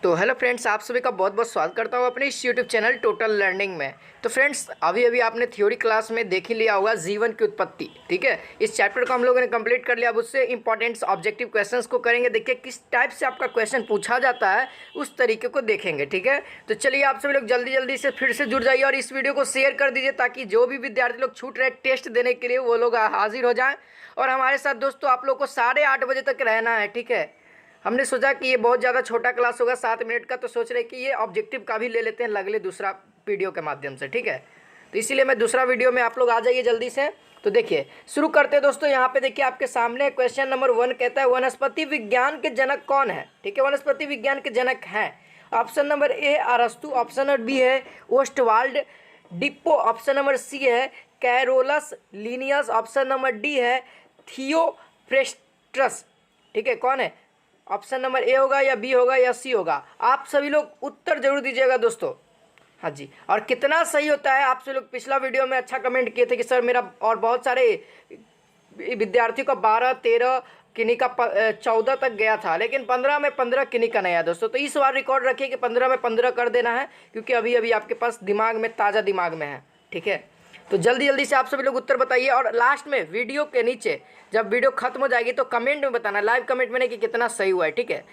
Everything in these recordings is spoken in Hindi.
तो हेलो फ्रेंड्स, आप सभी का बहुत बहुत स्वागत करता हूँ अपने इस यूट्यूब चैनल टोटल लर्निंग में। तो फ्रेंड्स, अभी अभी आपने थ्योरी क्लास में देख ही लिया होगा जीवन की उत्पत्ति। ठीक है, इस चैप्टर को हम लोगों ने कंप्लीट कर लिया। अब उससे इंपॉर्टेंट ऑब्जेक्टिव क्वेश्चंस को करेंगे। देखिए किस टाइप से आपका क्वेश्चन पूछा जाता है, उस तरीके को देखेंगे। ठीक है, तो चलिए आप सभी लोग जल्दी जल्दी से फिर से जुड़ जाइए और इस वीडियो को शेयर कर दीजिए, ताकि जो भी विद्यार्थी लोग छूट रहे टेस्ट देने के लिए वो लोग हाजिर हो जाएँ। और हमारे साथ दोस्तों आप लोग को 8:30 बजे तक रहना है। ठीक है, हमने सोचा कि ये बहुत ज़्यादा छोटा क्लास होगा 7 मिनट का, तो सोच रहे कि ये ऑब्जेक्टिव का भी ले लेते हैं अगले दूसरा वीडियो के माध्यम से। ठीक है, तो इसीलिए मैं दूसरा वीडियो में आप लोग आ जाइए जल्दी से। तो देखिए शुरू करते हैं दोस्तों। यहाँ पे देखिए आपके सामने क्वेश्चन नंबर 1 कहता है वनस्पति विज्ञान के जनक कौन है। ठीक है, वनस्पति विज्ञान के जनक हैं ऑप्शन नंबर ए अरस्तु, ऑप्शन नंबर बी है ओस्टवाल्ड डिप्पो, ऑप्शन नंबर सी है Carolus Linnaeus, option number D है थियोफ्रेस्टस। ठीक है, कौन है? ऑप्शन नंबर ए होगा या बी होगा या सी होगा। आप सभी लोग उत्तर जरूर दीजिएगा दोस्तों। हाँ जी, और कितना सही होता है। आप सभी लोग पिछला वीडियो में अच्छा कमेंट किए थे कि सर मेरा और बहुत सारे विद्यार्थियों का 12, 13 किन्हीं का 14 तक गया था, लेकिन 15 में 15 किन्हीं का नहीं आया दोस्तों। तो इस बार रिकॉर्ड रखिए कि 15 में 15 कर देना है, क्योंकि अभी अभी आपके पास दिमाग में ताज़ा दिमाग में है। ठीक है, तो जल्दी जल्दी से आप सभी लोग उत्तर बताइए। और लास्ट में वीडियो के नीचे जब वीडियो खत्म हो जाएगी तो कमेंट में बताना, लाइव कमेंट में नहीं, कि कितना सही हुआ है। ठीक है,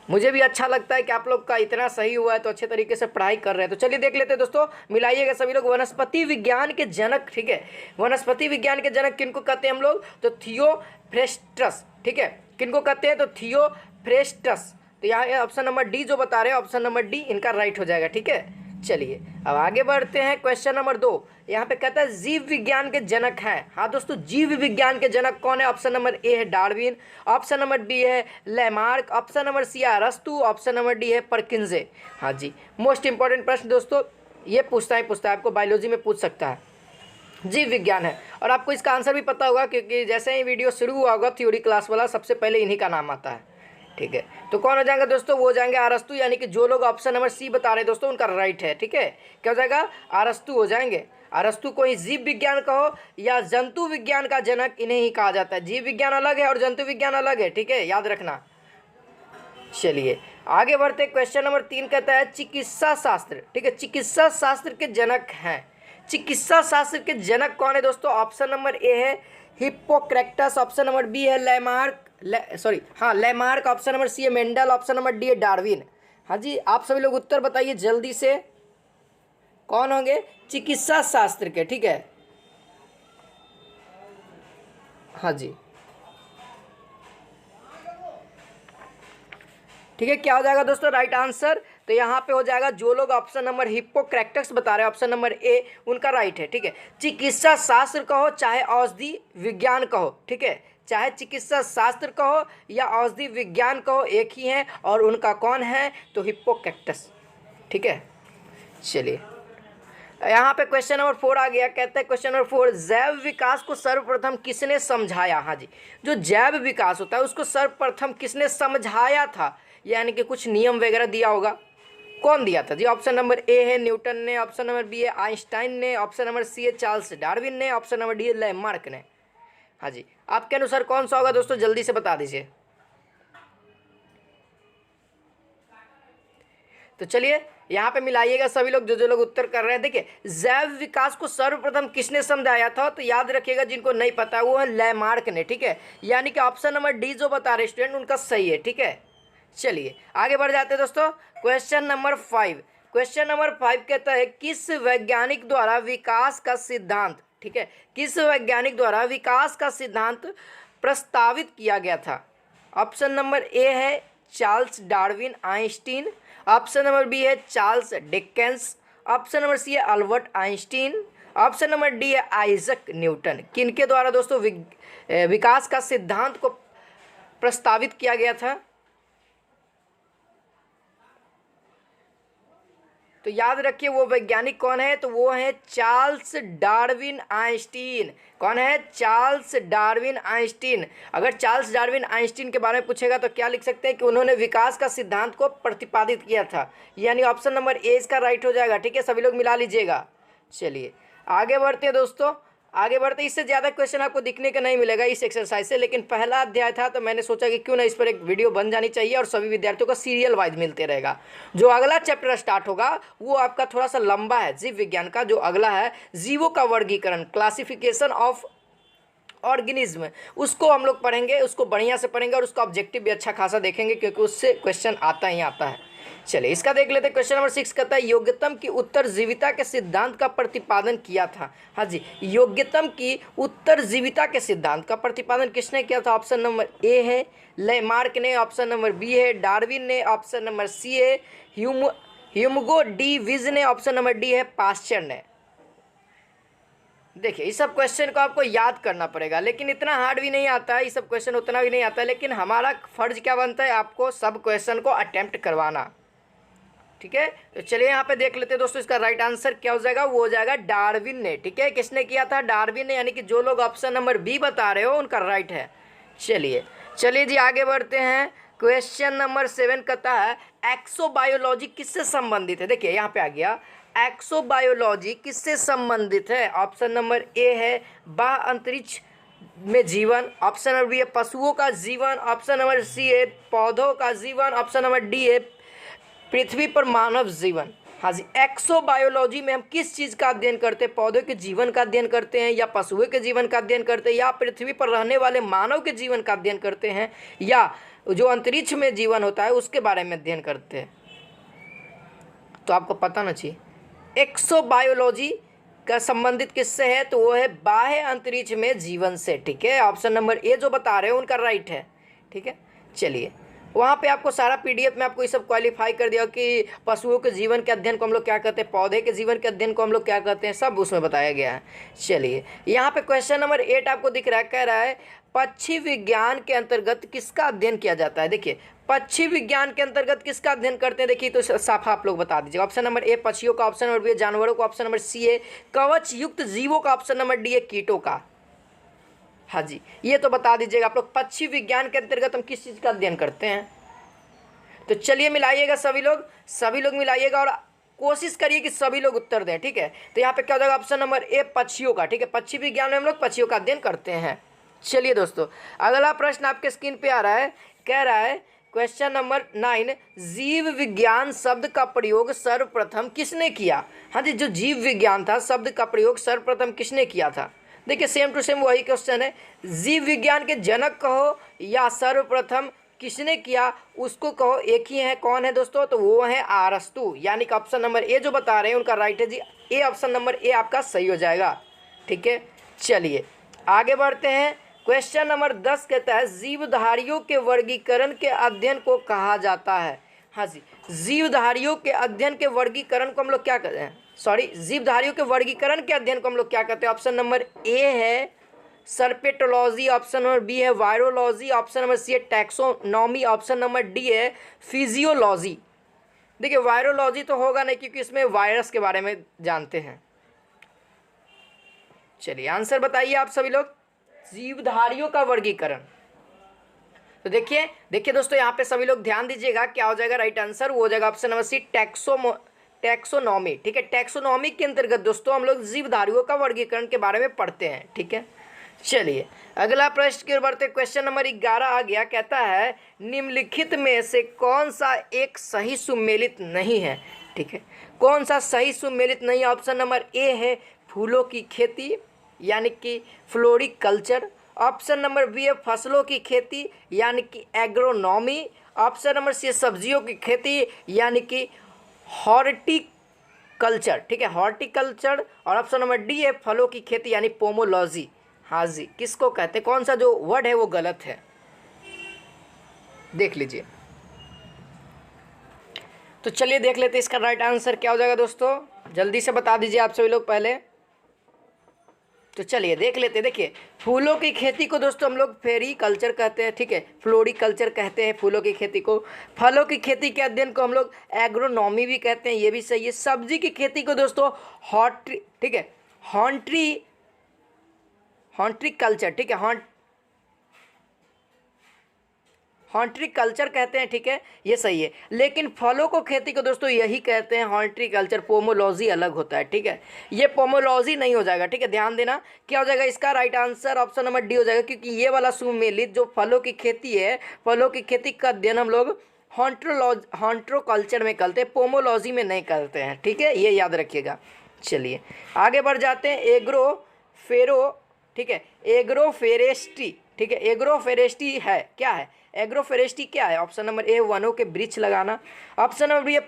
मुझे भी अच्छा लगता है कि आप लोग का इतना सही हुआ है, तो अच्छे तरीके से पढ़ाई कर रहे हैं। तो चलिए देख लेते हैं दोस्तों, मिलाइएगा सभी लोग। वनस्पति विज्ञान के जनक, ठीक है, वनस्पति विज्ञान के जनक किनको कहते हैं हम लोग? तो थियोफ्रेस्टस। ठीक है, किनको कहते हैं? तो थियोफ्रेस्टस। तो यहाँ ऑप्शन नंबर डी जो बता रहे हैं, ऑप्शन नंबर डी इनका राइट हो जाएगा। ठीक है, चलिए अब आगे बढ़ते हैं। क्वेश्चन नंबर 2 यहाँ पे कहता है जीव विज्ञान के जनक हैं। हाँ दोस्तों, जीव विज्ञान के जनक कौन है? ऑप्शन नंबर ए है डार्विन, ऑप्शन नंबर बी है लैमार्क, ऑप्शन नंबर सी है अरस्तु, ऑप्शन नंबर डी है परकिंजे। हाँ जी, मोस्ट इंपॉर्टेंट प्रश्न दोस्तों, ये पूछता है आपको, बायोलॉजी में पूछ सकता है। जीव विज्ञान है और आपको इसका आंसर भी पता होगा, क्योंकि जैसे ही वीडियो शुरू हुआ होगा थ्योरी क्लास वाला, सबसे पहले इन्हीं का नाम आता है। ठीक है, तो कौन हो जाएगा दोस्तों? वो हो जाएंगे अरस्तु, यानी कि जो लोग ऑप्शन नंबर सी बता रहे हैं दोस्तों उनका राइट है। ठीक है, क्या हो जाएगा? अरस्तु हो जाएंगे। अरस्तु को ही जीव विज्ञान कहो या जंतु विज्ञान का जनक इन्हें ही कहा जाता है। जीव विज्ञान अलग है और जंतु विज्ञान अलग है। ठीक है, याद रखना। चलिए आगे बढ़ते। क्वेश्चन नंबर 3 कहता है चिकित्सा शास्त्र। ठीक है, चिकित्सा शास्त्र के जनक हैं। चिकित्सा शास्त्र के जनक कौन है दोस्तों? ऑप्शन नंबर ए है हिप्पोक्रेटस, ऑप्शन नंबर बी है लैमार्क, ऑप्शन नंबर सी है मेंडल, ऑप्शन नंबर डी है डार्विन। हाँ जी, आप सभी लोग उत्तर बताइए जल्दी से, कौन होंगे चिकित्सा शास्त्र के? ठीक है, हाँ जी, ठीक है, क्या हो जाएगा दोस्तों राइट आंसर? तो यहाँ पे हो जाएगा जो लोग ऑप्शन नंबर हिप्पोक्रेटस बता रहे हैं, ऑप्शन नंबर ए उनका राइट है। ठीक है, चिकित्सा शास्त्र कहो चाहे औषधि विज्ञान कहो, ठीक है, चाहे चिकित्सा शास्त्र कहो या औषधि विज्ञान कहो, एक ही है और उनका कौन है? तो हिप्पोक्रेटस। ठीक है, चलिए यहाँ पे क्वेश्चन नंबर 4 आ गया। कहता है क्वेश्चन नंबर 4 जैव विकास को सर्वप्रथम किसने समझाया? हाँ जी, जो जैव विकास होता है उसको सर्वप्रथम किसने समझाया था, यानी कि कुछ नियम वगैरह दिया होगा। कौन दिया था जी? ऑप्शन नंबर ए है न्यूटन ने, ऑप्शन नंबर बी है आइंस्टाइन ने, ऑप्शन नंबर सी है चार्ल्स डार्विन ने, ऑप्शन नंबर डी है लैमार्क ने। हाँ जी, आपके अनुसार कौन सा होगा दोस्तों? जल्दी से बता दीजिए। तो चलिए यहाँ पे मिलाइएगा सभी लोग, जो लोग उत्तर कर रहे हैं। देखिए जैव विकास को सर्वप्रथम किसने समझाया था? तो याद रखिएगा, जिनको नहीं पता वो है लैमार्क ने। ठीक है, यानी कि ऑप्शन नंबर डी जो बता रहे स्टूडेंट उनका सही है। ठीक है, चलिए आगे बढ़ जाते हैं दोस्तों। क्वेश्चन नंबर 5 कहता है किस वैज्ञानिक द्वारा विकास का सिद्धांत, ठीक है, किस वैज्ञानिक द्वारा विकास का सिद्धांत प्रस्तावित किया गया था? ऑप्शन नंबर ए है Charles Darwin Einstein, option number B है Charles Dickens, option number C है Albert Einstein, option number D है आइजक न्यूटन। किनके द्वारा दोस्तों विकास का सिद्धांत को प्रस्तावित किया गया था? तो याद रखिए वो वैज्ञानिक कौन है? तो वो है चार्ल्स डार्विन आइंस्टीन। कौन है? Charles Darwin Einstein. अगर चार्ल्स डार्विन आइंस्टीन के बारे में पूछेगा तो क्या लिख सकते हैं कि उन्होंने विकास का सिद्धांत को प्रतिपादित किया था, यानी ऑप्शन नंबर ए इसका राइट हो जाएगा। ठीक है, सभी लोग मिला लीजिएगा। चलिए आगे बढ़ते हैं दोस्तों। आगे बढ़ते, इससे ज़्यादा क्वेश्चन आपको दिखने का नहीं मिलेगा इस एक्सरसाइज से, लेकिन पहला अध्याय था तो मैंने सोचा कि क्यों ना इस पर एक वीडियो बन जानी चाहिए और सभी विद्यार्थियों को सीरियल वाइज मिलते रहेगा। जो अगला चैप्टर स्टार्ट होगा वो आपका थोड़ा सा लंबा है, जीव विज्ञान का जो अगला है, जीवों का वर्गीकरण, क्लासिफिकेशन ऑफ ऑर्गेनिज्म, उसको हम लोग पढ़ेंगे, उसको बढ़िया से पढ़ेंगे और उसका ऑब्जेक्टिव भी अच्छा खासा देखेंगे क्योंकि उससे क्वेश्चन आता ही आता है। चलिए इसका देख लेते हैं। क्वेश्चन नंबर 6 कहता है योग्यतम की उत्तरजीविता के सिद्धांत का प्रतिपादन किया था। हाँ जी, योग्यतम की उत्तरजीविता के सिद्धांत का प्रतिपादन किसने किया था? ऑप्शन नंबर ए है लेमार्क ने, ऑप्शन नंबर बी है डार्विन ने, ऑप्शन नंबर सी है ह्यूमगो डी विज ने, ऑप्शन नंबर डी है पास्चर ने। देखिए इस सब क्वेश्चन को आपको याद करना पड़ेगा, लेकिन इतना हार्ड भी नहीं आता है, ये सब क्वेश्चन उतना भी नहीं आता है, लेकिन हमारा फर्ज क्या बनता है, आपको सब क्वेश्चन को अटेम्प्ट करवाना। ठीक है, तो चलिए यहाँ पे देख लेते हैं दोस्तों, इसका राइट आंसर क्या हो जाएगा? वो हो जाएगा डार्विन ने। ठीक है, किसने किया था? डार्विन ने, यानी कि जो लोग ऑप्शन नंबर बी बता रहे हो उनका राइट है। चलिए जी आगे बढ़ते हैं। क्वेश्चन नंबर 7 कहता है एक्सोबायोलॉजी किससे संबंधित है? देखिए यहाँ पे आ गया, एक्सोबायोलॉजी किससे संबंधित है? ऑप्शन नंबर ए है बाह्य अंतरिक्ष में जीवन, ऑप्शन नंबर बी है पशुओं का जीवन, ऑप्शन नंबर सी है पौधों का जीवन, ऑप्शन नंबर डी है पृथ्वी पर मानव जीवन। हाँ जी, एक्सोबायोलॉजी में हम किस चीज़ का अध्ययन करते हैं? पौधों के जीवन का अध्ययन करते हैं, या पशुओं के जीवन का अध्ययन करते हैं, या पृथ्वी पर रहने वाले मानव के जीवन का अध्ययन करते हैं, या जो अंतरिक्ष में जीवन होता है उसके बारे में अध्ययन करते हैं? तो आपको पता ना चाहिए एक्सोबायोलॉजी का संबंधित किससे है, तो वो है बाह्य अंतरिक्ष में जीवन से। ठीक है, ऑप्शन नंबर ए जो बता रहे हैं उनका राइट है। ठीक है, चलिए वहाँ पे आपको सारा पीडीएफ में आपको ये सब क्वालिफाई कर दिया कि पशुओं के जीवन के अध्ययन को हम लोग क्या कहते हैं, पौधे के जीवन के अध्ययन को हम लोग क्या कहते हैं, सब उसमें बताया गया है। चलिए यहाँ पे क्वेश्चन नंबर 8 आपको दिख रहा है, कह रहा है पक्षी विज्ञान के अंतर्गत किसका अध्ययन किया जाता है? देखिए पक्षी विज्ञान के अंतर्गत किसका अध्ययन करते हैं? देखिए तो साफ आप लोग बता दीजिए। ऑप्शन नंबर ए पक्षियों का, ऑप्शन नंबर बी जानवरों का, ऑप्शन नंबर सी है कवच युक्त जीवों का, ऑप्शन नंबर डी है कीटों का। हाँ जी, ये तो बता दीजिएगा आप लोग, पक्षी विज्ञान के अंतर्गत हम किस चीज़ का अध्ययन करते हैं? तो चलिए मिलाइएगा सभी लोग मिलाइएगा और कोशिश करिए कि सभी लोग उत्तर दें। ठीक है, तो यहाँ पे क्या हो जाएगा? ऑप्शन नंबर ए पक्षियों का। ठीक है, पक्षी विज्ञान में हम लोग पक्षियों का अध्ययन करते हैं। चलिए दोस्तों अगला प्रश्न आपके स्क्रीन पे आ रहा है, कह रहा है क्वेश्चन नंबर 9 जीव विज्ञान शब्द का प्रयोग सर्वप्रथम किसने किया? हाँ जी, जो जीव विज्ञान था शब्द का प्रयोग सर्वप्रथम किसने किया था? देखिए सेम टू सेम वही क्वेश्चन है, जीव विज्ञान के जनक कहो या सर्वप्रथम किसने किया उसको कहो, एक ही है। कौन है दोस्तों? तो वो है अरस्तु, यानी कि ऑप्शन नंबर ए जो बता रहे हैं उनका राइट है जी, ए ऑप्शन नंबर ए आपका सही हो जाएगा। ठीक है, चलिए आगे बढ़ते हैं। क्वेश्चन नंबर 10 कहता है जीवधारियों के वर्गीकरण के अध्ययन को कहा जाता है। हाँ जी, जीवधारियों के अध्ययन के वर्गीकरण को हम लोग क्या कहते हैं? जीवधारियों के वर्गीकरण के अध्ययन को हम लोग क्या कहते हैं? ऑप्शन नंबर ए है सर्पेटोलॉजी, ऑप्शन नंबर बी है वायरोलॉजी, ऑप्शन नंबर सी है टैक्सोनॉमी, ऑप्शन नंबर डी है फिजियोलॉजी। देखिए वायरोलॉजी तो होगा नहीं क्योंकि इसमें वायरस के बारे में जानते हैं। चलिए आंसर बताइए आप सभी लोग, जीवधारियों का वर्गीकरण। तो देखिए दोस्तों यहाँ पे सभी लोग ध्यान दीजिएगा, क्या हो जाएगा राइट आंसर? वो हो जाएगा ऑप्शन नंबर सी टैक्सोनॉमी। ठीक है, टैक्सोनॉमी के अंतर्गत दोस्तों हम लोग जीवधारियों का वर्गीकरण के बारे में पढ़ते हैं। ठीक है, चलिए अगला प्रश्न की ओर बढ़ते। क्वेश्चन नंबर 11 आ गया, कहता है निम्नलिखित में से कौन सा एक सही सुमेलित नहीं है? ठीक है, कौन सा सही सुमेलित नहीं है? ऑप्शन नंबर ए है फूलों की खेती यानी कि फ्लोरिकल्चर, ऑप्शन नंबर बी है फसलों की खेती यानी कि एग्रोनॉमी, ऑप्शन नंबर सी है सब्जियों की खेती यानी कि हॉर्टिकल्चर। ठीक है, हॉर्टिकल्चर, और ऑप्शन नंबर डी है फलों की खेती यानी पोमोलॉजी। हाँ जी, किसको कहते हैं? कौन सा जो वर्ड है वो गलत है, देख लीजिए। तो चलिए देख लेते हैं इसका राइट आंसर क्या हो जाएगा दोस्तों, जल्दी से बता दीजिए आप सभी लोग पहले। तो चलिए देख लेते हैं। देखिए फूलों की खेती को दोस्तों हम लोग फेरिकल्चर कहते हैं। ठीक है, फ्लोरिकल्चर कहते हैं फूलों की खेती को। फलों की खेती के अध्ययन को हम लोग एग्रोनॉमी भी कहते हैं, ये भी सही है। सब्जी की खेती को दोस्तों ठीक है हॉर्टिकल्चर। ठीक है, हॉर्टिकल्चर कहते हैं, ठीक है, ये सही है। लेकिन फलों को खेती को दोस्तों यही कहते हैं हॉर्टिकल्चर, पोमोलॉजी अलग होता है, ठीक है, ये पोमोलॉजी नहीं हो जाएगा, ठीक है, ध्यान देना। क्या हो जाएगा इसका right answer? Option number D हो जाएगा, क्योंकि ये वाला सुमेलित जो फलों की खेती है, फलों की खेती का अध्ययन हम लोग हॉर्टिकल्चर में करते हैं, पोमोलॉजी में नहीं करते हैं, ठीक है, ये याद रखिएगा। चलिए आगे बढ़ जाते हैं। एग्रोफेरो, ठीक है, एग्रोफोरेस्ट्री, ठीक है, एग्रोफोरेस्ट्री है क्या है? एग्रोफोरेस्ट्री क्या है? ऑप्शन नंबर ए वनों के वृक्ष लगाना, ऑप्शन नंबर बी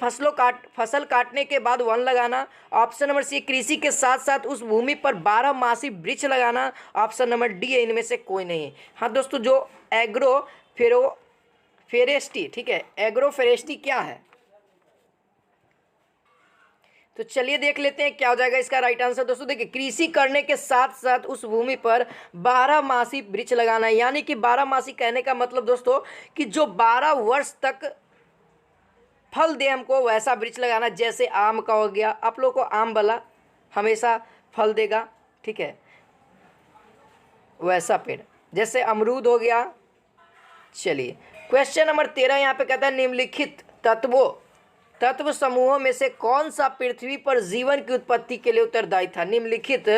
फसल काटने के बाद वन लगाना, ऑप्शन नंबर सी कृषि के साथ साथ उस भूमि पर 12 मासी वृक्ष लगाना, ऑप्शन नंबर डी है इनमें से कोई नहीं है। हाँ दोस्तों, जो एग्रोफोरेस्ट्री, ठीक है, एग्रोफोरेस्ट्री क्या है? तो चलिए देख लेते हैं क्या हो जाएगा इसका राइट आंसर। दोस्तों देखिए, कृषि करने के साथ साथ उस भूमि पर 12 मासी वृक्ष लगाना है, यानी कि 12 मासी कहने का मतलब दोस्तों कि जो 12 वर्ष तक फल दे हमको वैसा वृक्ष लगाना। जैसे आम का हो गया, आप लोग को आम वाला हमेशा फल देगा, ठीक है, वैसा पेड़। जैसे अमरूद हो गया। चलिए क्वेश्चन नंबर 13 यहाँ पे कहता है निम्नलिखित तत्व समूहों में से कौन सा पृथ्वी पर जीवन की उत्पत्ति के लिए उत्तरदायी था? निम्नलिखित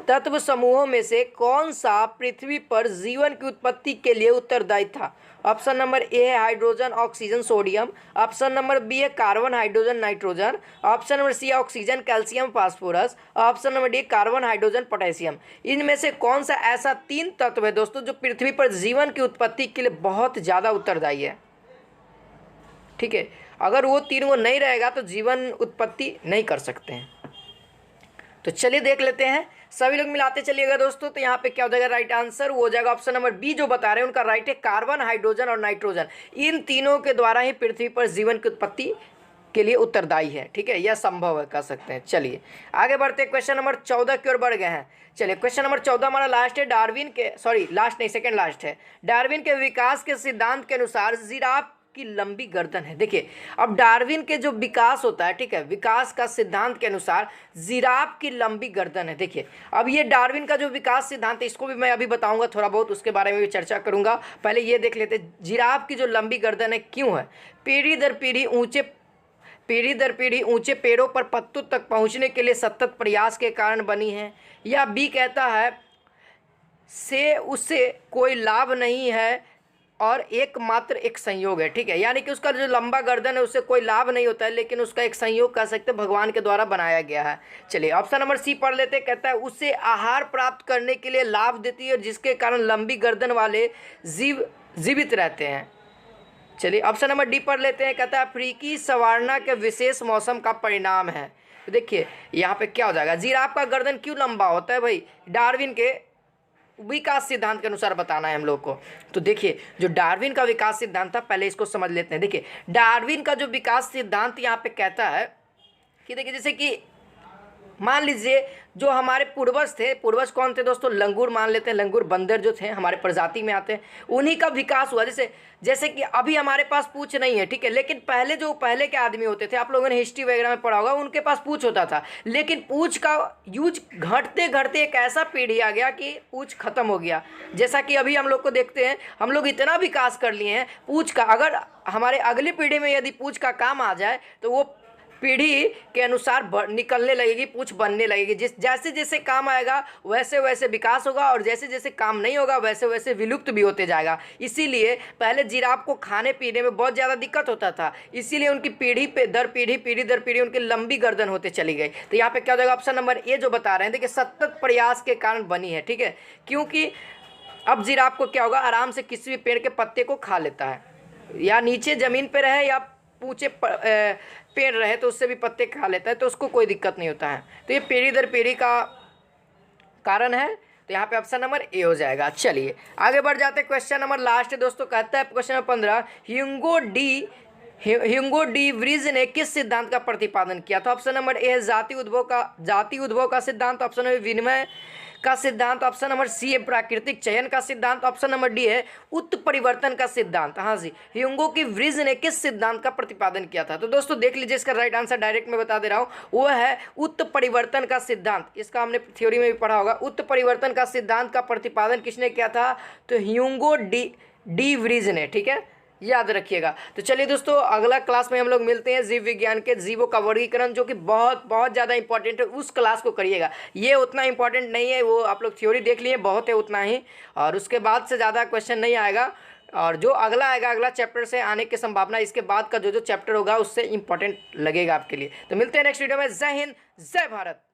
तत्व समूहों में से कौन सा पृथ्वी पर जीवन की उत्पत्ति के लिए उत्तरदायी था? ऑप्शन नंबर ए है hydrogen, oxygen, sodium, option number B है carbon, hydrogen, nitrogen, option number C है oxygen, calcium, phosphorus, option number D carbon, hydrogen, potassium. इनमें से कौन सा ऐसा 3 तत्व है दोस्तों जो पृथ्वी पर जीवन की उत्पत्ति के लिए बहुत ज़्यादा उत्तरदायी है? ठीक है, अगर वो 3 वो नहीं रहेगा तो जीवन उत्पत्ति नहीं कर सकते हैं। तो चलिए देख लेते हैं, सभी लोग मिलाते चलिएगा दोस्तों। तो यहाँ पे क्या हो जाएगा राइट आंसर? वो हो जाएगा ऑप्शन नंबर बी, जो बता रहे हैं उनका राइट है, कार्बन, हाइड्रोजन और नाइट्रोजन। इन तीनों के द्वारा ही पृथ्वी पर जीवन की उत्पत्ति के लिए उत्तरदायी है, ठीक है, यह संभव है, कह सकते हैं। चलिए आगे बढ़ते हैं, क्वेश्चन नंबर 14 की ओर बढ़ गए हैं। चलिए क्वेश्चन नंबर 14 हमारा लास्ट है, सेकंड लास्ट है। डार्विन के विकास के सिद्धांत के अनुसार जिराफ की लंबी गर्दन है। देखिए अब डार्विन के जो विकास होता है, ठीक है, विकास का सिद्धांत के अनुसार जिराफ की लंबी गर्दन है। देखिए अब ये डार्विन का जो विकास सिद्धांत है, इसको भी मैं अभी बताऊंगा, थोड़ा बहुत उसके बारे में भी चर्चा करूंगा। पहले ये देख लेते हैं जिराफ की जो लंबी गर्दन है क्यों है? पीढ़ी दर पीढ़ी ऊंचे पेड़ों पर पत्तों तक पहुंचने के लिए सतत प्रयास के कारण बनी है। या बी कहता है से उससे कोई लाभ नहीं है और एकमात्र एक संयोग है, ठीक है, यानी कि उसका जो लंबा गर्दन है उससे कोई लाभ नहीं होता है, लेकिन उसका एक संयोग कह सकते हैं भगवान के द्वारा बनाया गया है। चलिए ऑप्शन नंबर सी पढ़ लेते हैं, कहता है उससे आहार प्राप्त करने के लिए लाभ देती है, जिसके कारण लंबी गर्दन वाले जीव जीवित रहते हैं। चलिए ऑप्शन नंबर डी पढ़ लेते हैं, कहता है अफ्रीकी सवारना के विशेष मौसम का परिणाम है। तो देखिए यहाँ पे क्या हो जाएगा, जिराफ का गर्दन क्यों लंबा होता है भाई? डार्विन के विकास सिद्धांत के अनुसार बताना है हम लोग को। तो देखिए जो डार्विन का विकास सिद्धांत था, पहले इसको समझ लेते हैं। देखिए डार्विन का जो विकास सिद्धांत यहाँ पे कहता है कि देखिए जैसे कि मान लीजिए जो हमारे पूर्वज थे, पूर्वज कौन थे दोस्तों? लंगूर मान लेते हैं, लंगूर बंदर जो थे हमारे प्रजाति में आते हैं, उन्हीं का विकास हुआ। जैसे कि अभी हमारे पास पूंछ नहीं है, ठीक है, लेकिन पहले के आदमी होते थे, आप लोगों ने हिस्ट्री वगैरह में पढ़ा होगा, उनके पास पूंछ होता था, लेकिन पूंछ का यूज घटते घटते एक ऐसा पीढ़ी आ गया कि पूंछ खत्म हो गया। जैसा कि अभी हम लोग को देखते हैं, हम लोग इतना विकास कर लिए हैं पूंछ का, अगर हमारे अगली पीढ़ी में यदि पूंछ का काम आ जाए तो वो पीढ़ी के अनुसार निकलने लगेगी, पूंछ बनने लगेगी। जैसे जैसे काम आएगा वैसे वैसे विकास होगा, और जैसे जैसे काम नहीं होगा वैसे वैसे विलुप्त भी होते जाएगा। इसीलिए पहले जिराफ को खाने पीने में बहुत ज़्यादा दिक्कत होता था, इसीलिए उनकी पीढ़ी दर पीढ़ी उनकी लंबी गर्दन होते चली गई। तो यहाँ पे क्या हो जाएगा? ऑप्शन नंबर ए जो बता रहे हैं, देखिए सतत प्रयास के कारण बनी है, ठीक है, क्योंकि अब जिराफ को क्या होगा, आराम से किसी भी पेड़ के पत्ते को खा लेता है, या नीचे ज़मीन पर रहे या ऊंचे पेड़ रहे तो उससे भी पत्ते खा लेता है, तो उसको कोई दिक्कत नहीं होता है। तो ये पीढ़ी दर पीढ़ी का कारण है, तो यहाँ पे ऑप्शन नंबर ए हो जाएगा। चलिए आगे बढ़ जाते हैं, क्वेश्चन नंबर लास्ट है दोस्तों, कहता है question number 15, Hugo de Vries ने किस सिद्धांत का प्रतिपादन किया था? ऑप्शन नंबर ए है जाति उद्भव का सिद्धांत, ऑप्शन नंबर विनिमय का सिद्धांत, ऑप्शन नंबर सी है प्राकृतिक चयन का सिद्धांत, ऑप्शन नंबर डी है उत्परिवर्तन का सिद्धांत। हाँ जी, ह्यूगो की व्रीज ने किस सिद्धांत का प्रतिपादन किया था? तो दोस्तों देख लीजिए, इसका राइट आंसर डायरेक्ट मैं बता दे रहा हूँ, वो है उत्परिवर्तन का सिद्धांत। इसका हमने थ्योरी में भी पढ़ा होगा। उत्परिवर्तन का सिद्धांत का प्रतिपादन किसने किया था? तो ह्यूगो डी व्रीज ने, ठीक है, याद रखिएगा। तो चलिए दोस्तों, अगला क्लास में हम लोग मिलते हैं जीव विज्ञान के जीवों का वर्गीकरण, जो कि बहुत बहुत ज़्यादा इंपॉर्टेंट है, उस क्लास को करिएगा। ये उतना इंपॉर्टेंट नहीं है, वो आप लोग थ्योरी देख लिए बहुत है उतना ही, और उसके बाद से ज़्यादा क्वेश्चन नहीं आएगा। और जो अगला आएगा, अगला चैप्टर से आने की संभावना, इसके बाद का जो जो चैप्टर होगा उससे इंपॉर्टेंट लगेगा आपके लिए। तो मिलते हैं नेक्स्ट वीडियो में। जय हिंद, जय भारत।